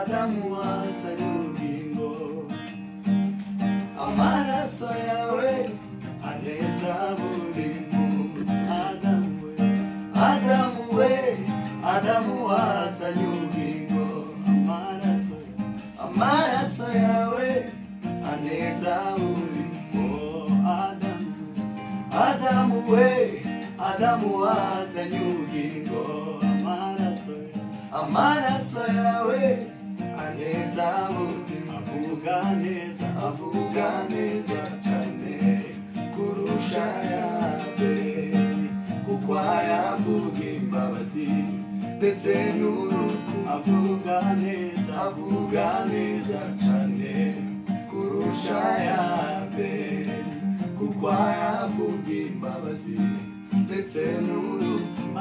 Adamu wazanye ubugingo. Amaraso yawe aneza buri munsi. Adamu we, Adamu wazanye ubugingo. Amaraso yawe aneza buri munsi. Adamu we, Adamu wazanye ubugingo. Amaraso yawe aneza buri munsi. Avuga neza cyane kurusha ayambere, kuko ayavuga imbabazi ndetse n'urukundo. Avuga neza cyane kurusha ayambere, kuko ayavuga imbabazi ndetse n'urukundo.